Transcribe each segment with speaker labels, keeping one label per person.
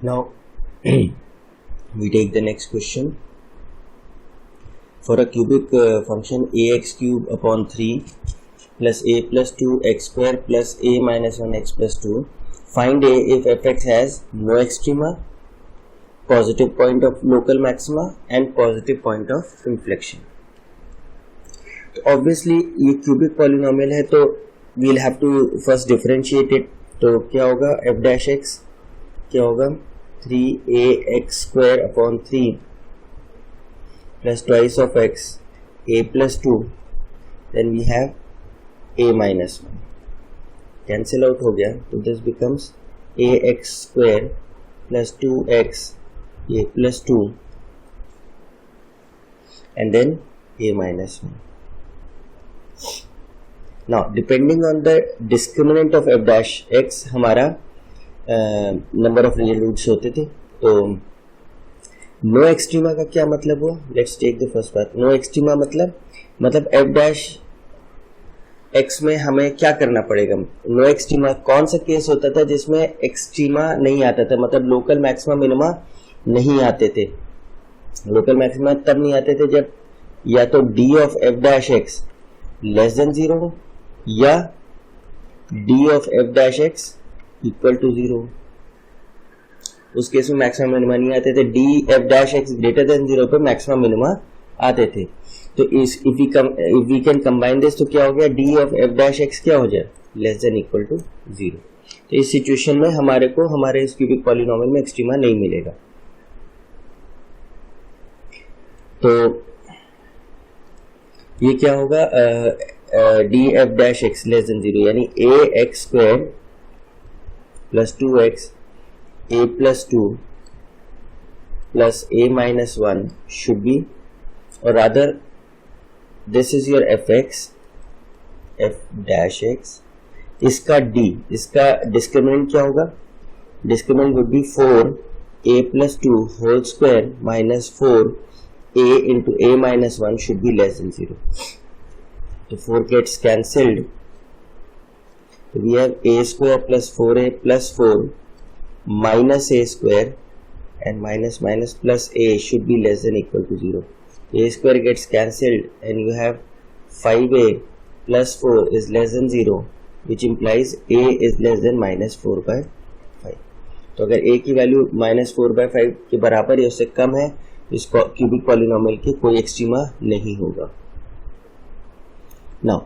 Speaker 1: Now we take the next question. For a cubic function ax cube upon 3 plus a plus 2x square plus a minus 1x plus 2, find a if fx has no extrema, positive point of local maxima and positive point of inflection. तो obviously ये cubic polynomial है तो we'll have to first differentiate it. तो क्या होगा, f dash x क्या होगा, 3ax square upon 3 plus twice of x, a plus 2, then we have a minus 1, cancel out हो गया, तो this becomes ax square plus 2x a plus 2 and then a minus 1. Now depending on the discriminant of f dash x हमारा number of real roots होते थे. तो no extrema का क्या मतलब हुआ, let's take the first part. No extrema मतलब f dash x में हमें क्या करना पड़ेगा. नो एक्सट्रीमा कौन सा केस होता था जिसमें एक्सट्रीमा नहीं आता था, मतलब लोकल मैक्सिमा मिनिमा नहीं आते थे. लोकल मैक्सिमा तब नहीं आते थे जब या तो d of f dash x less than 0 हो या d of f dash x equal to 0. उस केस में मैक्सिमम मिनिमा नहीं आते थे. d f dash x greater than 0 पे मैक्सिमम मिनिमा आते थे. तो if we can combine this तो क्या हो गया, d of f dash x क्या हो जाए, लेस देन इक्वल टू 0. तो इस सिचुएशन में हमारे को हमारे इस क्यूबिक पॉलिनोमियल में एक्सट्रीमा नहीं मिलेगा. तो ये क्या होगा, d f dash x less than 0 यानी a x square plus 2x a plus 2 plus a minus 1 should be, or rather this is your fx f dash x. इसका d, इसका डिस्क्रिमिनेंट क्या होगा, discriminant would be 4 a plus 2 whole square minus 4 a into a minus 1 should be less than 0. So 4 gets cancelled. So we have a square plus 4a plus 4 minus a square and minus minus plus a should be less than equal to 0. A square gets cancelled and you have 5a plus 4 is less than 0, which implies a is less than minus 4 by 5. तो अगर a की value minus 4 by 5 के बराबर या उससे कम है, इस cubic polynomial के कोई एक्सट्रीमा नहीं होगा. Now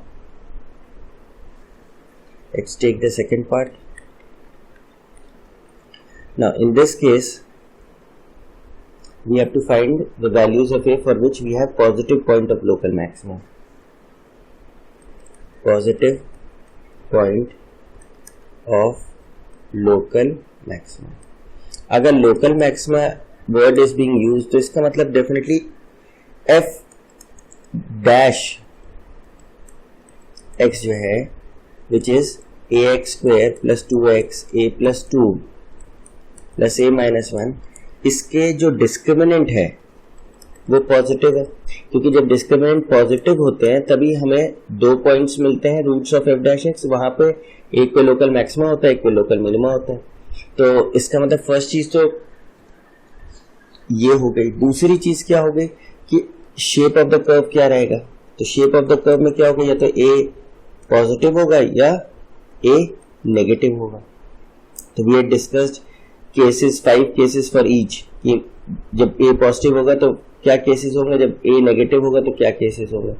Speaker 1: let's take the second part. Now in this case we have to find the values of a for which we have positive point of local maximum. Positive point of local maximum. अगर local maxima word is being used तो इसका मतलब definitely f dash x जो है which is ax square plus 2x a plus 2 plus a minus 1, इसके जो discriminant है वो पॉजिटिव है, क्योंकि जब डिस्क्रिमिनेंट पॉजिटिव होते हैं तभी हमें 2 पॉइंट्स मिलते हैं roots of f dash x. वहां पे एक पे लोकल मैक्सिमा होता है, एक पे लोकल मिनिमा होता है. तो इसका मतलब फर्स्ट चीज तो ये हो गई. दूसरी चीज क्या हो गई कि शेप ऑफ द कर्व क्या रहेगा. तो शेप ऑफ द कर्व में क्या होगा, या तो a पॉजिटिव होगा या a नेगेटिव होगा. तो we had discussed cases, 5 cases for each. जब a पॉजिटिव होगा तो क्या केसेस होंगे, जब a नेगेटिव होगा तो क्या केसेस होंगे.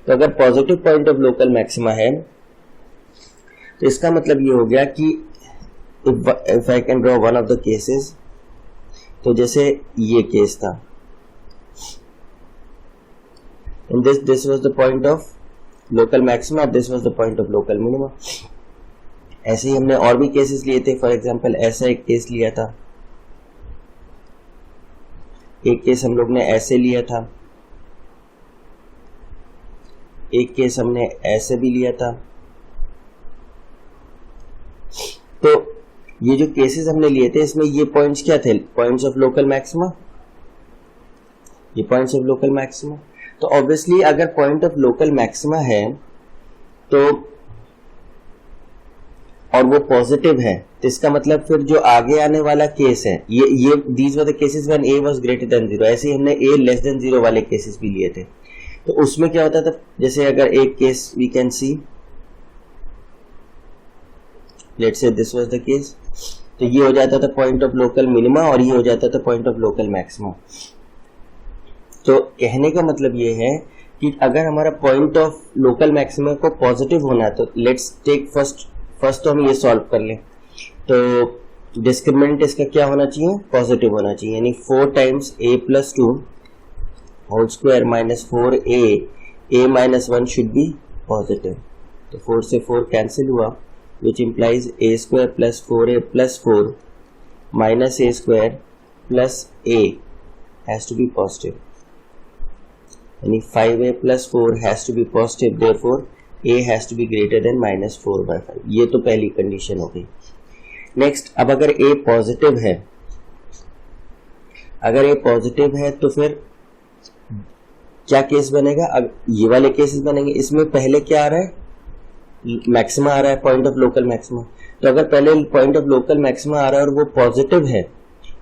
Speaker 1: तो अगर positive point of local maxima है तो इसका मतलब ये हो गया कि if I can draw one of the cases, तो जैसे ये केस था, and this was the point of local maxima, this was the point of local minima. ऐसे ही हमने और भी केसेस लिए थे. फॉर एग्जांपल ऐसा एक केस लिया था, एक केस हम लोग ने ऐसे लिया था, एक केस हमने ऐसे भी लिया था. तो ये जो केसेस हमने लिए थे इसमें ये पॉइंट्स क्या थे, पॉइंट्स ऑफ लोकल मैक्सिमा, ये पॉइंट्स ऑफ लोकल मैक्सिमा. तो ऑब्वियसली अगर पॉइंट ऑफ लोकल मैक्सिमा है तो और वो पॉजिटिव है, तो इसका मतलब फिर जो आगे आने वाला केस है, ये these were the cases when a was greater than 0, ऐसे ही हमने a लेस देन 0 वाले केसेस भी लिए थे। तो उसमें क्या होता था, जैसे अगर एक case we can see, let's say this was the case, तो ये हो जाता था पॉइंट ऑफ लोकल मिनिमा और ये हो जाता था पॉइंट ऑफ लोकल मैक्सिमा। तो कहने का मतलब ये है कि अगर हमारा पॉइंट ऑफ लोकल मैक्सिमा को पॉजिटिव होना है तो लेट्स टेक फर्स्ट तो हम ये सॉल्व कर लें। तो डिस्क्रिमिनेंट इसका क्या होना चाहिए, पॉजिटिव होना चाहिए, यानी 4 times a plus 2 whole square minus 4a minus 1 should be positive. तो 4 से 4 कैंसिल हुआ, which implies a square plus 4a plus 4 minus a square plus a has to be positive. यानी 5a plus 4 has to be positive, therefore a has to be greater than minus 4/5. ये तो पहली condition हो गई। Next, अब अगर a positive है, अगर a पॉजिटिव है तो फिर क्या केस बनेगा, अब ये वाले केसेस बनेंगे। इसमें पहले क्या आ रहा है, मैक्सिमा आ रहा है, पॉइंट ऑफ लोकल मैक्सिमा। तो अगर पहले पॉइंट ऑफ लोकल मैक्सिमा आ रहा है और वो पॉजिटिव है,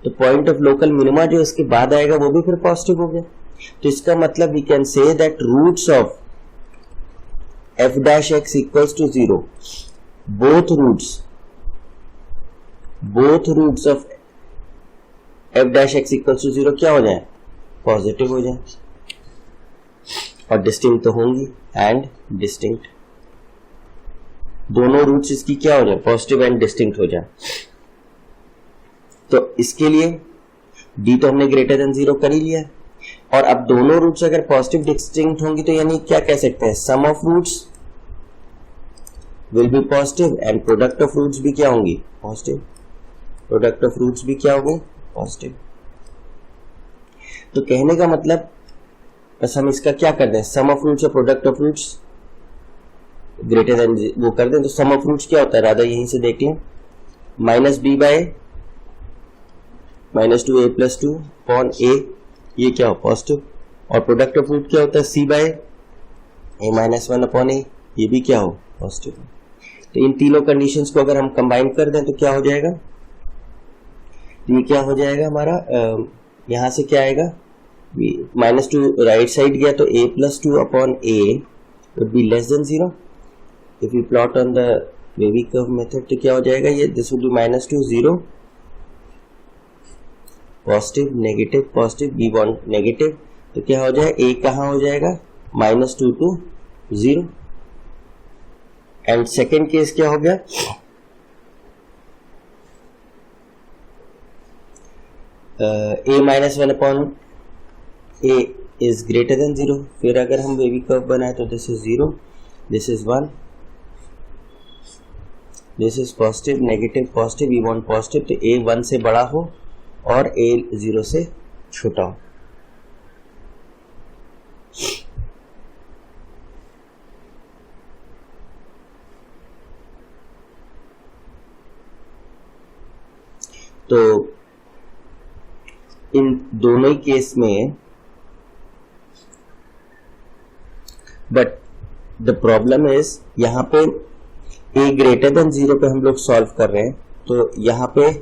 Speaker 1: तो पॉइंट ऑफ लोकल मिनिमा जो इसके बाद आएगा वो भी फिर पॉजिटिव हो गया। तो इसका मतलब we can say that roots of f dash x equals to 0, both roots of f dash x equals to 0 क्या हो जाए, पॉजिटिव हो जाए, और डिस्टिंक्ट तो होंगी, एंड डिस्टिंक्ट, दोनों रूट्स इसकी क्या हो जाए, पॉजिटिव एंड डिस्टिंक्ट हो जाए। तो इसके लिए d तो हमने ग्रेटर देन 0 कर ही लिया, और अब दोनों रूट्स अगर पॉजिटिव डिस्टिंक्ट होंगी तो यानी क्या कह सकते हैं, sum of roots will be positive and product of roots भी क्या होंगी, पॉजिटिव, प्रोडक्ट ऑफ रूट्स भी क्या होंगे, पॉजिटिव। तो कहने का मतलब बस हम इसका क्या कर दें, सम ऑफ रूट्स और product of roots greater than वो कर दें। तो सम ऑफ रूट्स क्या होता है, राधा यहीं से देख लें, minus b by minus 2a plus 2 upon a, ये क्या हो, पॉजिटिव, और प्रोडक्ट ऑफ रूट क्या होता है, c by a minus 1 upon a, ये भी क्या हो, पॉजिटिव। तो इन तीनों कंडीशंस को अगर हम कंबाइन कर दें तो क्या हो जाएगा, ये क्या हो जाएगा हमारा, यहां से क्या आएगा, माइनस 2 राइट साइड गया तो a plus 2 upon a would be less than 0। If you plot on the wavy curve method तो क्या हो जाएगा, ये this would be minus 2 0 positive negative positive, we want negative, तो क्या हो जाए, a कहाँ हो जाएगा, minus 2 to 0। And second case क्या हो गया, a minus 1 upon a is greater than 0। फिर अगर हम वेवी कर्व बनाए तो this is 0, this is 1, this is positive negative positive, we want positive, तो a 1 से बड़ा हो और a 0 से छोटा हो। तो इन दोनों ही केस में, बट द प्रॉब्लम इज यहां पे a ग्रेटर देन 0 पे हम लोग सॉल्व कर रहे हैं, तो यहां पे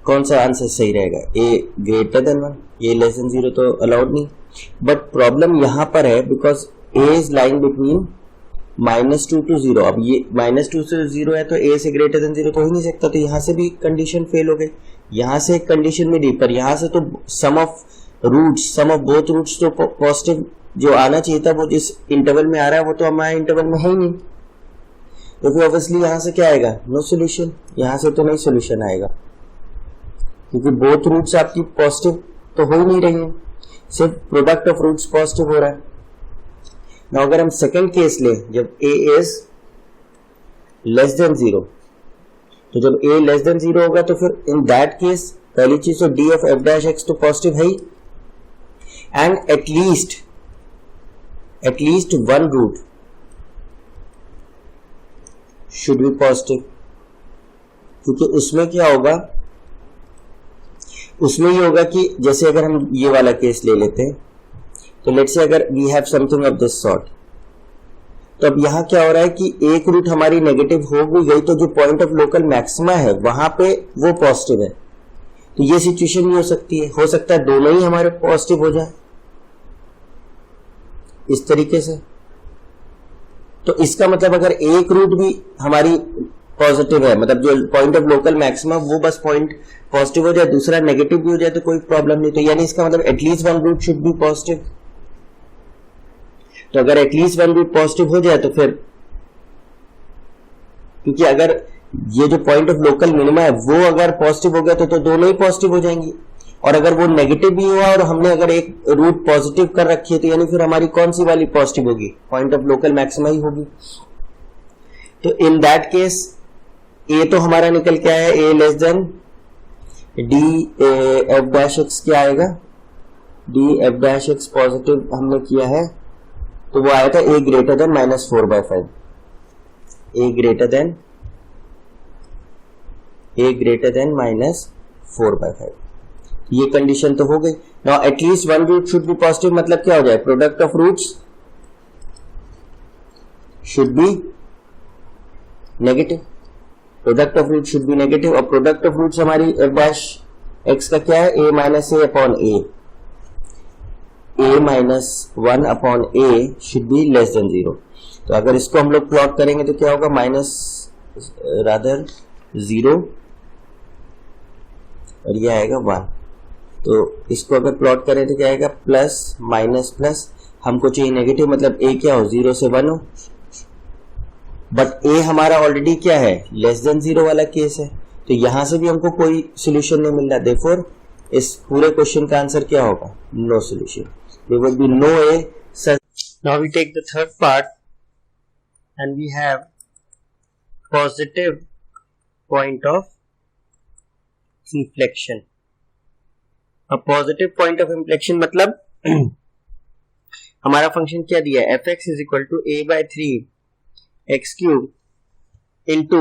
Speaker 1: कौन सा आंसर सही रहेगा, a greater than 1, a less than 0 तो अलाउड नहीं। बट प्रॉब्लम यहां पर है because a is lying between minus 2 to 0। अब ये माइनस 2 से 0 है तो a से ग्रेटर देन 0 तो हो ही नहीं सकता, तो यहां से भी कंडीशन फेल हो गई। यहां से एक कंडीशन मिली, पर यहां से तो सम ऑफ बोथ रूट्स तो पॉजिटिव जो आना चाहिए था वो जिस इंटरवल में आ रहा है वो तो हमारे इंटरवल में है ही नहीं, तो फिर ऑब्वियसली यहां से क्या आएगा, नो सोल्यूशन, यहां से तो नहीं सोल्यूशन आएगा क्योंकि बोथ रूट्स आपकी पॉजिटिव तो हो ही नहीं रही है, सिर्फ प्रोडक्ट ऑफ रूट्स पॉजिटिव हो रहा है। ना अगर हम सेकेंड केस लें, जब a इज लेस देन 0, तो जब a लेस देन 0 होगा तो फिर इन दैट केस पहली चीज तो d of f dash x तो पॉजिटिव है ही, and at least one root should be positive, क्योंकि उसमें क्या होगा, उसमें ये होगा कि जैसे अगर हम ये वाला केस ले लेते हैं, तो लेट्स से अगर we have something of this sort, तो अब यहाँ क्या हो रहा है कि एक रूट हमारी नेगेटिव हो भी गई तो जो पॉइंट ऑफ लोकल मैक्सिमा है वहां पे वो पॉजिटिव है। तो ये सिचुएशन भी हो सकती है, हो सकता है दोनों ही हमारे पॉजिटिव हो जाए इस तरीके से। तो इसका मतलब अगर एक रूट भी हमारी पॉजिटिव है, मतलब जो पॉइंट ऑफ लोकल मैक्सिमम वो बस पॉइंट पॉजिटिव हो जाए, दूसरा नेगेटिव भी हो जाए तो कोई प्रॉब्लम नहीं। तो यानी इसका मतलब at least one root should be positive. तो अगर एटलीस्ट वन रूट पॉजिटिव हो जाए तो फिर, क्योंकि अगर ये जो पॉइंट ऑफ लोकल मिनिमा है वो अगर पॉजिटिव हो गया तो दोनों ही पॉजिटिव हो जाएंगी, और अगर वो नेगेटिव भी हुआ और हमने अगर एक रूट पॉजिटिव कर रखी है तो यानी फिर हमारी कौन सी वाली पॉजिटिव होगी, पॉइंट ऑफ लोकल मैक्सिमा ही होगी। तो इन दैट केस ए तो हमारा निकल के आया a less than d f dash x, क्या आएगा d f dash x positive हमने किया है तो वो आया था a greater than -4/5, a greater than -4/5। ये कंडीशन तो हो गई। Now at least one root should be positive, मतलब क्या हो जाए, product of roots should be negative, product of root should be negative. और प्रोडक्ट ऑफ रूट्स हमारी एफ डैश एक्स का क्या है, a - a upon a -1 upon a should be less than 0। तो अगर इसको हम लोग प्लॉट करेंगे तो क्या होगा, -0 और ये आएगा 1। तो इसको अगर प्लॉट करें तो क्या आएगा, प्लस माइनस प्लस, हमको चाहिए नेगेटिव, मतलब a क्या हो, 0 से 1 हो, बट a हमारा ऑलरेडी क्या है, लेस देन 0 वाला केस है। तो यहां से भी हमको कोई सोल्यूशन नहीं मिल रहा, देयरफॉर इस पूरे क्वेश्चन का आंसर क्या होगा, no solution, there would be no a such. Now we take the third part and we have positive point of inflection. अब पॉजिटिव पॉइंट ऑफ इंफ्लेक्शन मतलब हमारा फंक्शन क्या दिया है, f(x) = a/3 x³ into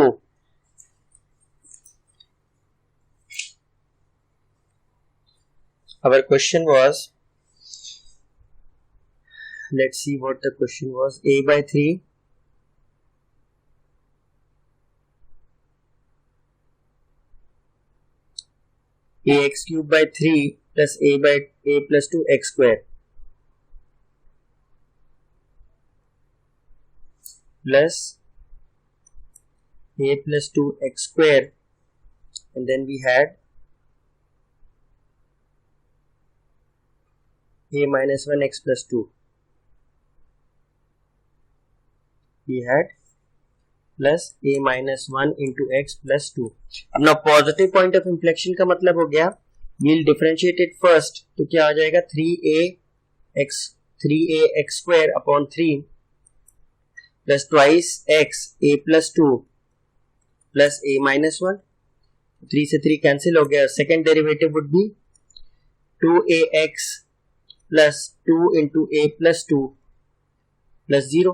Speaker 1: our question was, let's see what the question was, a/3 ax³/3 plus a+2 x² plus a+2 x², and then we had a-1 x+2, we had plus a-1 into x plus 2। अब ना positive point of inflection का मतलब हो गया, we'll differentiate it first, तो क्या आ जाएगा, 3a(x² upon 3 plus twice x a+2 plus a-1, 3 से 3 कैंसिल हो गया, second derivative would be 2ax plus 2 into a+2 plus 0।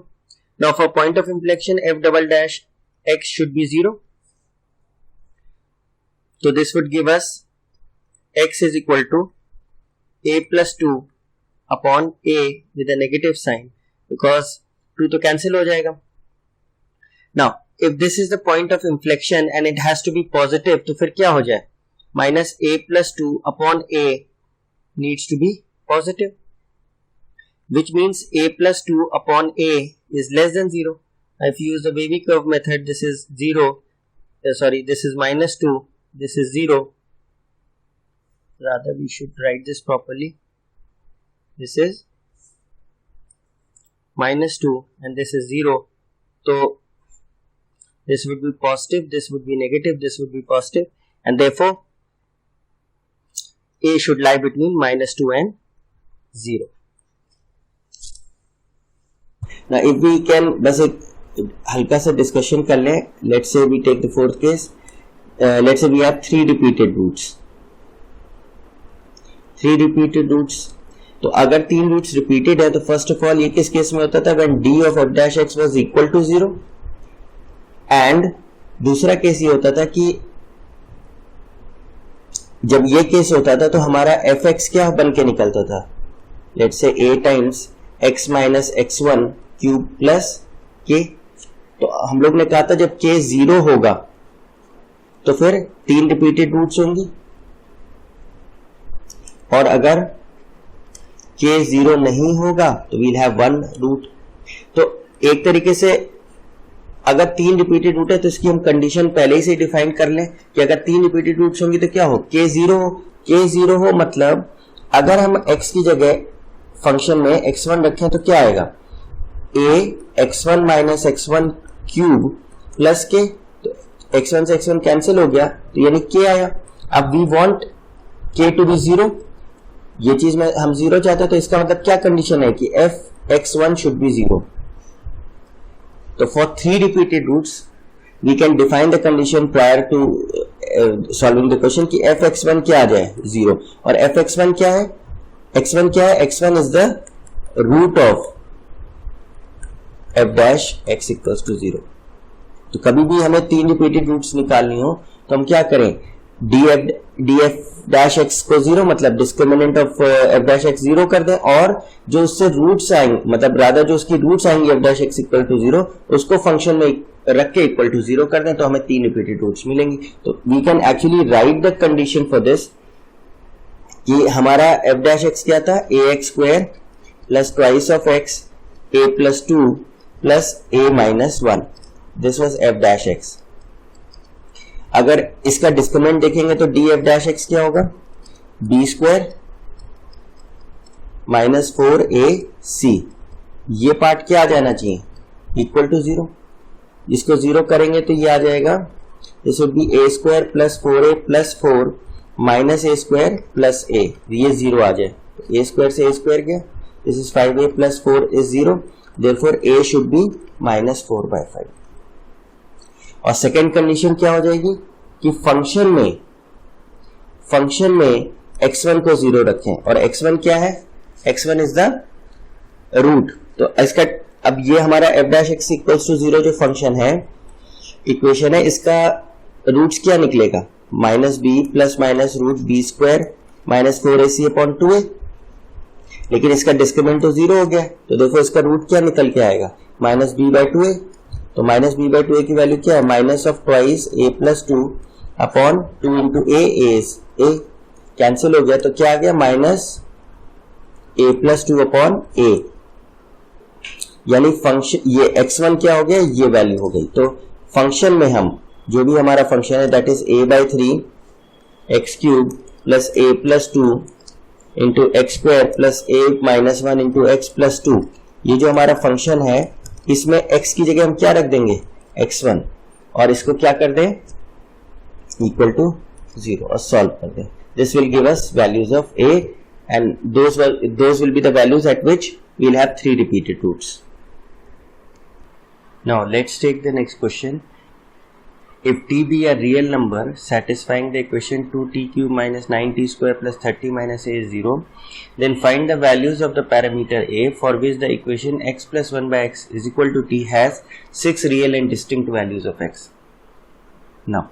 Speaker 1: Now for point of inflection f"(x) should be 0. So this would give us x is equal to a+2 upon a with a negative sign, because 2 तो cancel हो जाएगा। Now if this is the point of inflection and it has to be positive, तो फिर क्या हो जाए, -a+2 upon a needs to be positive, which means a+2 upon a is less than 0. If you use the wavy curve method, this is 0, this is -2, this is 0, rather we should write this properly, this is -2 and this is 0, so this would be positive, this would be negative, this would be positive, and therefore a should lie between -2 and 0. Now if we can बस एक हल्का सा discussion कर लें, let's say we take the fourth case, let's say we have 3 repeated roots, 3 repeated roots। तो अगर 3 roots repeated है तो first of all ये किस केस में होता था, when d of f'(x) was equal to 0, and दूसरा केस ये होता था कि जब ये केस होता था तो हमारा f(x) क्या बन के निकलता था, let's say a times x minus x1 cube plus k, तो हम लोग ने कहा था जब k 0 होगा तो फिर 3 रिपीटेड रूट्स होंगी, और अगर k 0 नहीं होगा तो वील हैव 1 रूट। तो एक तरीके से अगर 3 रिपीटेड रूट है तो इसकी हम कंडीशन पहले ही से डिफाइन कर लें कि अगर 3 रिपीटेड रूट्स होंगी तो क्या हो, k 0 हो, मतलब अगर हम x की जगह फंक्शन में x1 रखें तो क्या आएगा, a x1 minus x1 cube plus k, तो x1 से x1 कैंसिल हो गया तो यानी k आया। अब we want k to be 0, ये चीज में हम 0 चाहते हैं, तो इसका मतलब क्या कंडीशन है कि f x1 शुड बी 0। तो for 3 repeated roots we can define the condition prior to solving the question कि f x1 क्या आ जाए 0, और f x1 क्या है, x1 क्या है, x1 is the root of f dash x equals to 0। तो कभी भी हमें 3 रिपीटेड रूट्स निकालनी हो तो हम क्या करें, df डैश x को 0 मतलब discriminant of f dash x 0 कर दें, और जो उससे रूट्स आएंगे मतलब रादर जो उसकी रूट्स आएंगे f dash x equal to 0 उसको फंक्शन में रख के इक्वल टू 0 कर दें, तो हमें 3 रिपीटेड रूट्स मिलेंगी। तो we can actually write the condition for this कि हमारा f डैश x क्या था, ax square plus twice of x a plus 2 प्लस a minus 1, this was f dash x। अगर इसका डिस्क्रिमिनेंट देखेंगे तो df डैश x क्या होगा, b स्क्वायर माइनस 4ac, ये पार्ट क्या आ जाना चाहिए, इक्वल टू 0। इसको 0 करेंगे तो ये आ जाएगा, this would B a square plus 4a plus 4 minus a square plus a, ये 0 आ जाए, a स्क्वायर से a स्क्वायर गया, this is 5a plus 4 is 0, therefore a should be minus 4/5। और सेकेंड कंडीशन क्या हो जाएगी कि फंक्शन में x1 को 0 रखें, और x1 क्या है, x1 इज द रूट। तो इसका अब ये हमारा f dash x equals to 0 जो फंक्शन है, इक्वेशन है, इसका रूट्स क्या निकलेगा, minus b plus minus root b square minus 4ac upon 2a, लेकिन इसका डिस्क्रिमिनेंट तो 0 हो गया, तो देखो इसका रूट क्या निकल के आएगा, माइनस बी बाई 2a। तो माइनस बी बाई 2a की वैल्यू क्या है, minus of twice a plus 2 upon 2 into a cancel हो गया, तो क्या आ गया, minus a plus 2 upon a, यानी फंक्शन ये x1 क्या हो गया, ये वैल्यू हो गई। तो फंक्शन में हम जो भी हमारा फंक्शन है that is a by 3 x cube plus a plus 2 into x square plus a minus 1 into x plus 2, ये जो हमारा फंक्शन है इसमें x की जगह हम क्या रख देंगे, x1, और इसको क्या कर दें, इक्वल टू 0, और सॉल्व कर दें। This will give us values of a and those will be the values at which we'll have 3 repeated roots. Now let's take the next question. If t be a real number satisfying the equation 2t cube minus 9t square plus 30 minus a is 0, then find the values of the parameter a for which the equation x plus 1 by x is equal to t has 6 real and distinct values of x. Now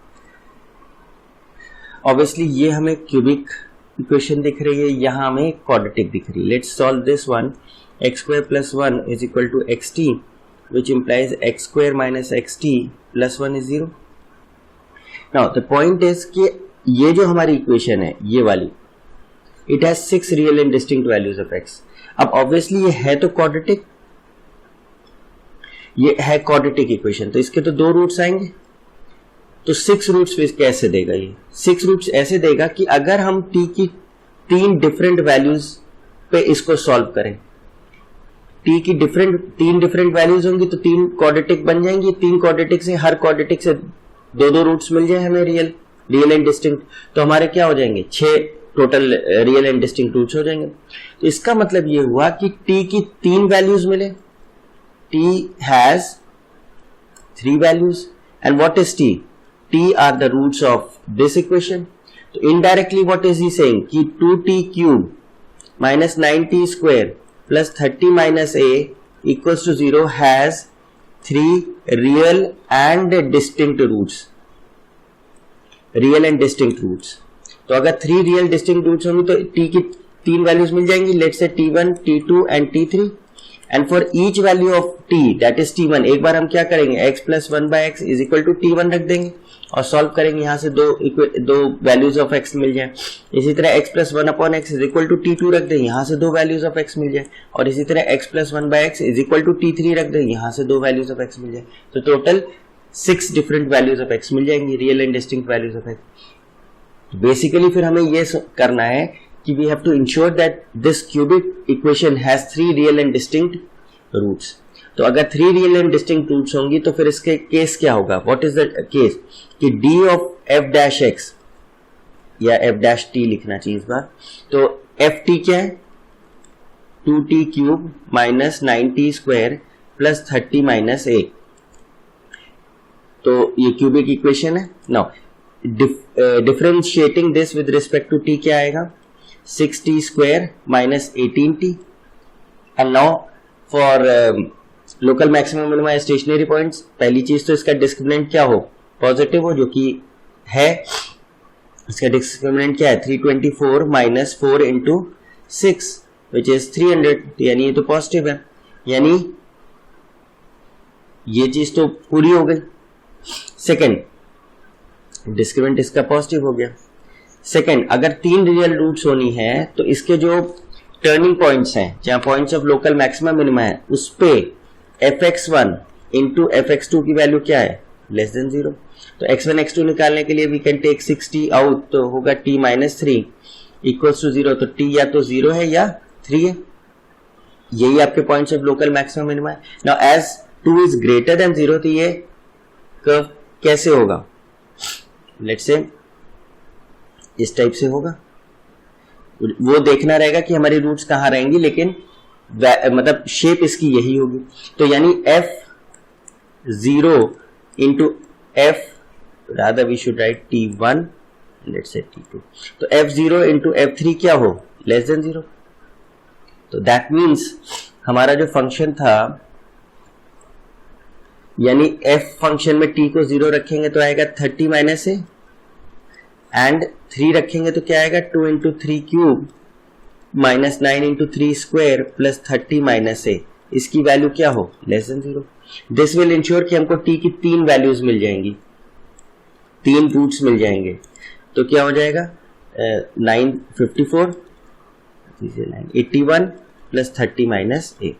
Speaker 1: obviously ये हमें cubic equation दिख रही है, यहाँ हमें quadratic दिख रही है। Let's solve this one, x square plus 1 is equal to x t, which implies x square minus x t plus 1 is 0। Now the point is कि ये जो हमारी इक्वेशन है ये वाली, it has 6 real and distinct values of x. अब obviously ये है तो क्वाड्रेटिक, ये है क्वाड्रेटिक इक्वेशन, तो इसके तो 2 रूट्स आएंगे, तो 6 रूट्स पे कैसे देगा, ये 6 रूट्स ऐसे देगा कि अगर हम t की 3 डिफरेंट वैल्यूज पे इसको सॉल्व करें, t की 3 डिफरेंट वैल्यूज होंगी तो 3 क्वाड्रेटिक बन जाएंगी, 3 क्वाड्रेटिक से हर क्वाड्रेटिक से 2 रूट्स मिल जाए हमें रियल एंड डिस्टिंक्ट, तो हमारे क्या हो जाएंगे, 6 total real and distinct roots हो जाएंगे। तो इसका मतलब ये हुआ कि t की 3 वैल्यूज मिले, t has 3 values, and what is t, t are the roots of this equation. So indirectly what is he saying कि 2t cube minus 9t square plus 30 minus a equals to 0 has 3 real and distinct roots. Real and distinct roots. तो अगर 3 real distinct roots होंगी तो t की 3 values मिल जाएंगी, let's say t1, t2 and t3, and for each value of t that is t1 एक बार हम क्या करेंगे x plus 1 by x is equal to t1 रख देंगे और सॉल्व करेंगे, यहां से दो वैल्यूज ऑफ x मिल जाए। इसी तरह x plus 1 upon x is equal to t2 रख देंगे, यहां से दो वैल्यूज ऑफ x मिल जाए। और इसी तरह x plus 1 by x is equal to t3 रख देंगे, यहां से दो वैल्यूज ऑफ x मिल जाए। तो total 6 different values of x मिल जाएंगी, real and distinct values of x। Basically फिर हमें ये करना है कि we have to ensure that this cubic equation has 3 real and distinct roots. तो अगर 3 रियल एंड डिस्टिंक्ट रूट्स होंगी तो फिर इसके केस क्या होगा, व्हाट इज द केस कि d of f dash x या f डैश t लिखना चाहिए इस बार। तो ft क्या है, 2t cube minus 9t square plus 30 minus a। तो ये क्यूबिक इक्वेशन है। Now differentiating this with respect to t क्या आएगा, 6t square minus 18t। And now for local maximum minimum stationary points, पहली चीज तो इसका डिस्क्रिमिनेंट क्या हो, पॉजिटिव हो, जो कि है। इसका डिस्क्रिमिनेंट क्या है, 324 माइनस 4 इंटू 6 विच इज 300, यानी ये तो पॉजिटिव है, यानी ये चीज तो पूरी हो गई। सेकंड, डिस्क्रिमिनेंट इसका पॉजिटिव हो गया। सेकंड, अगर 3 रियल रूट्स होनी है तो इसके जो टर्निंग पॉइंट्स हैं, जहां points of local maximum minima है, उस पे fx1 इंटू fx2 की वैल्यू क्या है, लेस देन 0। तो x1 x2 निकालने के लिए we can take 6t out, तो होगा t माइनस 3 इक्वल्स टू 0। तो t या तो 0 है या 3 है, यही आपके points of local maximum minima है। Now as 2 is greater than 0, तो ये कर्व कैसे होगा, लेट्स से इस टाइप से होगा। वो देखना रहेगा कि हमारी रूट्स कहां रहेंगी, लेकिन मतलब शेप इसकी यही होगी। तो यानी f0 into f, rather we should write t1 let's say t2। तो f0 इंटू f3 क्या हो, लेस देन 0। तो दैट मीन्स हमारा जो फंक्शन था, यानी f फंक्शन में t को 0 रखेंगे तो आएगा 30 माइनस a, एंड 3 रखेंगे तो क्या आएगा, 2 into 3 cube minus 9 into 3 square plus 30 minus a. इसकी वैल्यू क्या हो, less than 0। This will ensure कि हमको t की 3 वैल्यूज मिल जाएंगी, 3 रूट्स मिल जाएंगे। तो क्या हो जाएगा, 954 981 plus 30 minus A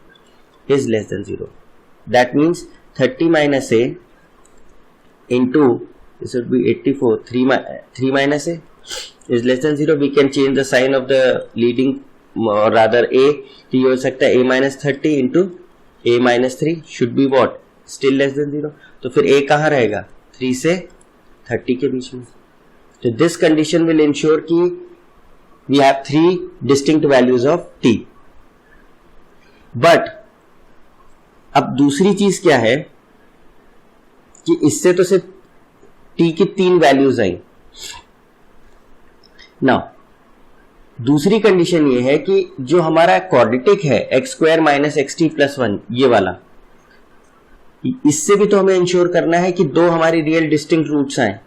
Speaker 1: is less than 0। That means 30 minus A into this would be 84, 3 minus a is less than 0. We can change the sign of the leading, or rather a, तो ये हो सकता है a minus 30 into a minus 3 should be what, still less than 0. तो फिर a कहाँ रहेगा, 3 से 30 के बीच में। तो this condition will ensure कि we have 3 distinct values of t. But अब दूसरी चीज क्या है कि इससे तो सिर्फ t की 3 वैल्यूज आई। नाउ दूसरी कंडीशन ये है कि जो हमारा क्वाड्रेटिक है x square minus xt plus 1, ये वाला, इससे भी तो हमें इंश्योर करना है कि 2 हमारी रियल डिस्टिंक्ट रूट्स आए।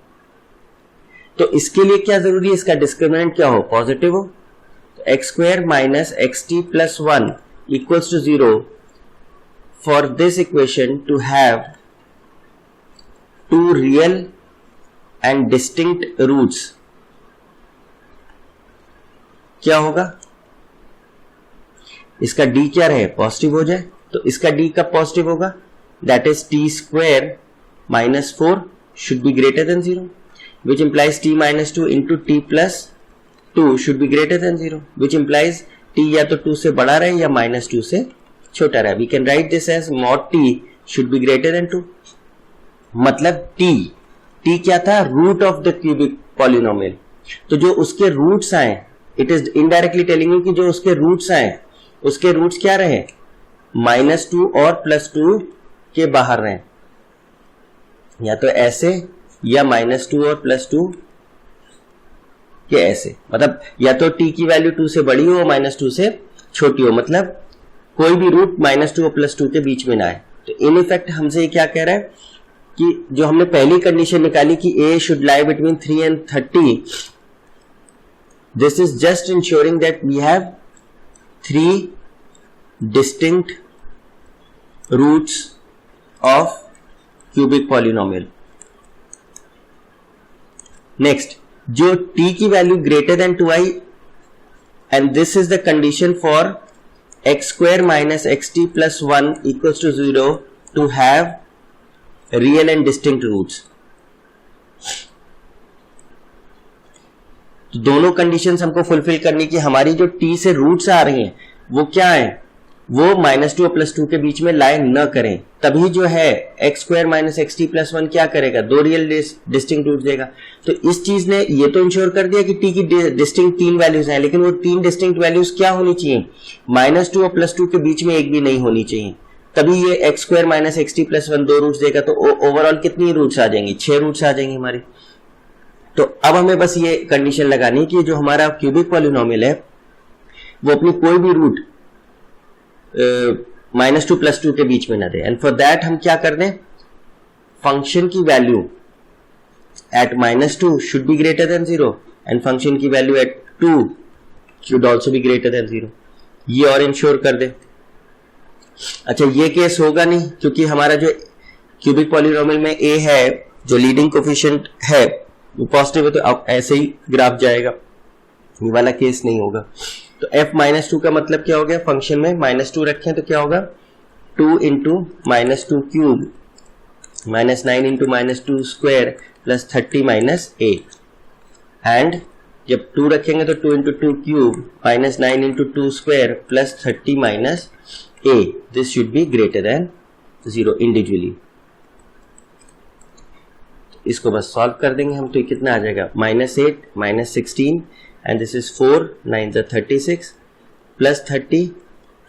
Speaker 1: तो इसके लिए क्या जरूरी है, इसका डिस्क्रिमिनेंट क्या हो, पॉजिटिव हो। तो x square minus xt plus 1 equals to 0 for this equation to have 2 real and distinct roots, क्या होगा, इसका d क्या रहे, पॉजिटिव हो जाए। तो इसका d कब पॉजिटिव होगा, that is t square minus 4 should be greater than 0, which implies t minus 2 into t plus 2 should be greater than 0, which implies t या तो 2 से बड़ा रहे या माइनस 2 से छोटा रहे। We can write this as mod t should be greater than 2। मतलब t क्या था, root of the cubic polynomial. तो जो उसके रूट्स आए, it is indirectly telling you कि जो उसके रूट्स आए, उसके रूट्स क्या रहे, -2 और +2 के बाहर रहे, या तो ऐसे या -2 और +2 के ऐसे। मतलब या तो t की वैल्यू 2 से बड़ी हो, -2 से छोटी हो, मतलब कोई भी रूट -2 और +2 के बीच में ना आए। तो इन इफेक्ट हमसे ये क्या कह रहा है कि जो हमने पहली कंडीशन निकाली कि a should lie between 3 and 30, this is just ensuring that we have 3 distinct roots of cubic polynomial. Next, जो t की value greater than 2i and this is the condition for x square minus xt plus 1 equals to 0 to have real and distinct roots. तो दोनों conditions हमको fulfil करनी कि हमारी जो t से रूट्स आ रही हैं वो क्या है, वो -2 और +2 के बीच में लाई न करें, तभी जो है x square minus x t plus 1 क्या करेगा, दो रियल डिस्टिंक्ट रूट्स देगा। तो इस चीज ने ये तो इंश्योर कर दिया कि टी की डिस्टिंक्ट 3 वैल्यूज हैं, लेकिन वो 3 डिस्टिंक्ट वैल्यूज क्या होनी चाहिए, -2 और +2 के बीच में एक भी नहीं होनी चाहिए, तभी ये x square minus x t plus 1 दो रूट्स देगा। तो ओवरऑल कितनी रूट्स आ जाएंगी, 6 रूट्स आ जाएंगी हमारी। तो अब हमें बस ये कंडीशन लगानी है कि जो हमारा क्यूबिक पॉलिनोमियल है वो अपनी कोई भी रूट -2 +2 के बीच में ना दे। एंड फॉर दैट हम क्या कर दें, फंक्शन की value at -2 should be greater than 0 and function की value at 2 should also be greater than 0। ये और इंश्योर कर दे। अच्छा, ये केस होगा नहीं क्योंकि हमारा जो क्यूबिक पॉलिनोमियल में a है, जो लीडिंग कोफिशिएंट है वो पॉजिटिव है, तो अब ऐसे ही ग्राफ जाएगा, ये वाला केस नहीं होगा। तो f -2 का मतलब क्या हो गया, फंक्शन में -2 रखें तो क्या होगा, 2 into -2 cube -9 into -2 square plus 30 minus a। And जब 2 रखेंगे तो 2 into 2 cube -9 into 2 square plus 30 minus a। This should be greater than 0 individually. इसको बस सॉल्व कर देंगे हम, तो कितना आ जाएगा, -8 -16 and this is 4 9 is 36 plus 30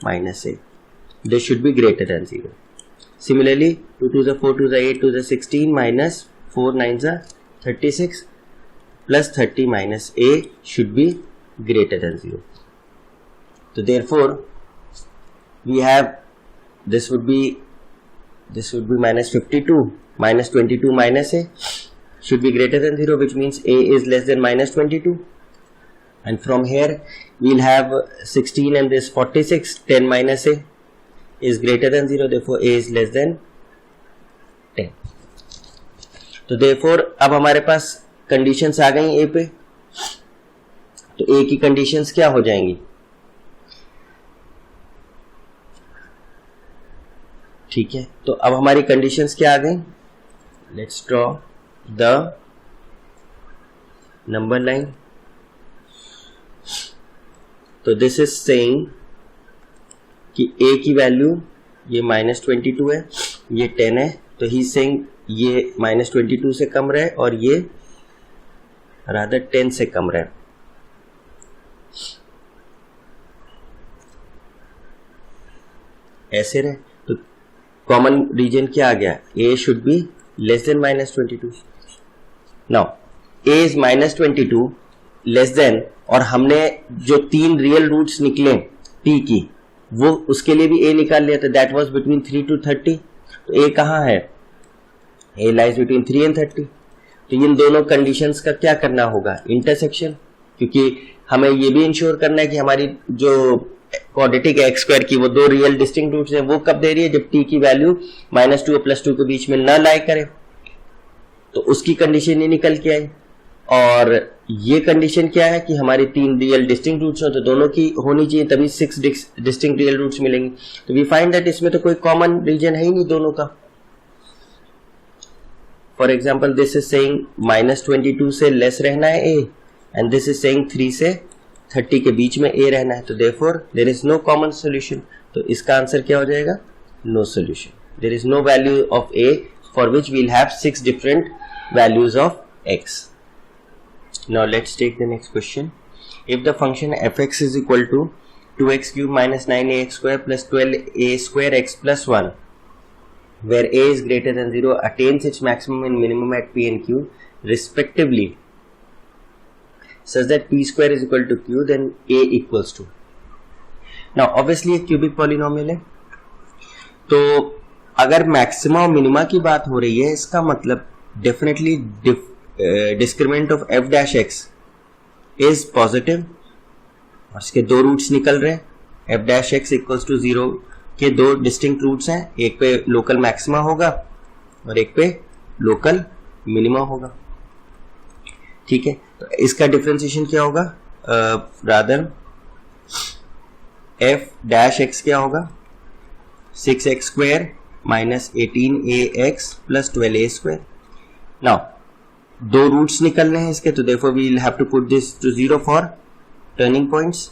Speaker 1: minus 8. This should be greater than 0. Similarly, 2 2 is 4, 2 is 8, 2 is 16 minus 4 9 is 36 plus 30 minus a should be greater than 0. So therefore, we have this would be -52 minus 22 minus a should be greater than 0, which means a is less than -22. And from here we'll have 16 and this 46, 10 minus a is greater than 0, therefore a is less than 10. तो therefore अब हमारे पास conditions आ गई a पे, तो a की conditions क्या हो जाएंगी, ठीक है। तो अब हमारी कंडीशंस क्या आ गई, let's draw the number line. तो दिस इज सेइंग कि a की वैल्यू ये -22 है, ये 10 है, तो ही सेइंग ये -22 से कम रहे और ये रादर 10 से कम रहे। ऐसे रहे तो कॉमन रीजन क्या आ गया, a should be less then -22। Now a is -22 less than, और हमने जो 3 रियल रूट्स निकले t की वो उसके लिए भी a निकाल लिया था, दैट वाज बिटवीन 3 to 30। तो a कहाँ है, a लाइज बिटवीन 3 and 30। तो इन दोनों कंडीशंस का क्या करना होगा, इंटरसेक्शन, क्योंकि हमें ये भी इंश्योर करना है कि हमारी जो क्वाड्रेटिक एक्स स्क्वायर की वो दो रियल डिस्टिंक्ट रूट्स हैं, वो कब दे रही है, जब t की वैल्यू -2 और +2 के बीच में न लाई करे। तो उसकी कंडीशन ये निकल के आई, और ये कंडीशन क्या है कि हमारी 3 रियल डिस्टिंक्ट रूट्स हो तो दोनों की होनी चाहिए, तभी 6 डिस्टिंक्ट रियल रूट्स मिलेंगे। तो वी फाइंड दैट इसमें तो कोई कॉमन रीजन है ही नहीं दोनों का। For example this is saying -22 से लेस रहना है a, and this is saying 3 से 30 के बीच में a रहना है, तो therefore there is no common solution. तो इसका आंसर क्या हो जाएगा, no solution. There is no value of a for which we'll have 6 different values of x. Now let's take the next question. If the function fx is equal to 2x cube minus 9ax square plus 12a square x plus 1, where a is greater than 0, attains its maximum and minimum at p and q respectively, such that p square is equal to q, then a equals to. Now obviously एक cubic polynomial है, तो अगर maxima और minima की बात हो रही है, इसका मतलब definitely discriminant of f dash x is positive, और इसके दो रूट्स निकल रहे हैं, f dash x equals to 0 के दो डिस्टिंक्ट रूट्स हैं, एक पे लोकल मैक्सिमा होगा और एक पे लोकल मिनिमा होगा। ठीक है, तो इसका डिफरेंशिएशन क्या होगा, रादर एफ डैश एक्स क्या होगा, 6x square minus 18ax plus 12a²। Now दो रूट्स निकलने हैं इसके, तो therefore we will have to put this to 0 for turning points.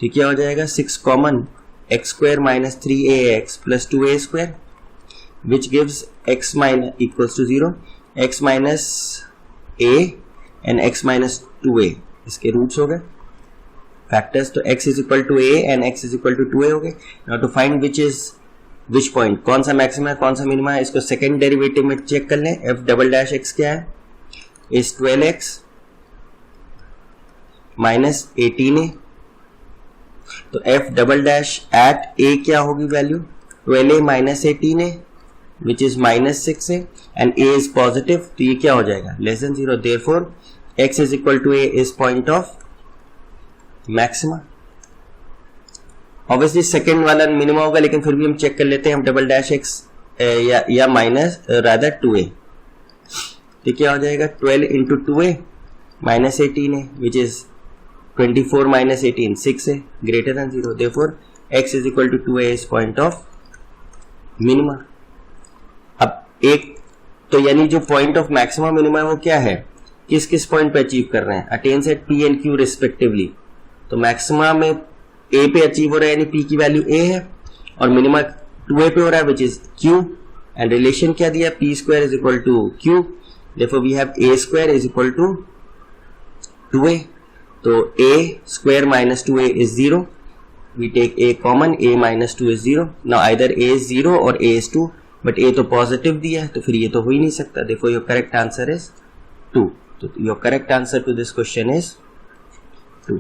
Speaker 1: ठीक, क्या हो जाएगा, 6 common x square minus 3ax plus 2a² which gives x minus equals to 0, x minus a and x minus 2a इसके roots हो गए factors. तो x is equal to a and x is equal to 2a हो गए। Now to find which point, कौन सा maxima है कौन सा मिनिमा है, इसको सेकेंड डेरिवेटिव में चेक कर लें। f डबल डैश x क्या है, इज 12x माइनस 18a। तो f double dash at a क्या होगी value, 12a minus 18a which is minus 6a and a is positive, तो ये क्या हो जाएगा, less than 0। therefore x is equal to a is point of maxima। Obviously second वाला minima होगा, लेकिन फिर भी हम चेक कर लेते हैं, हम डबल डैश x या माइनस रादर 2a, तो क्या हो जाएगा 12 into 2a minus 18a which is 24 minus 18 6a greater than 0। therefore x is equal to 2a is point of minima। अब एक तो यानी जो पॉइंट ऑफ मैक्सिमम मिनिमा है वो क्या है, किस किस पॉइंट पे अचीव कर रहे हैं, attains at P and Q respectively. तो मैक्सिमा में ए पे अचीव हो रहा है यानी पी की वैल्यू ए है, और मिनिमा 2a पे हो रहा है which is Q, and relation क्या दिया, P square is equal to Q, therefore we have a square is equal to 2a। तो a square minus 2a is 0, we take a common, a minus 2 is 0। Now either a is 0 और a is 2, but a तो positive दिया है तो फिर ये तो हो ही नहीं सकता। देखो योर करेक्ट आंसर इज 2। तो your correct answer to this question is 2।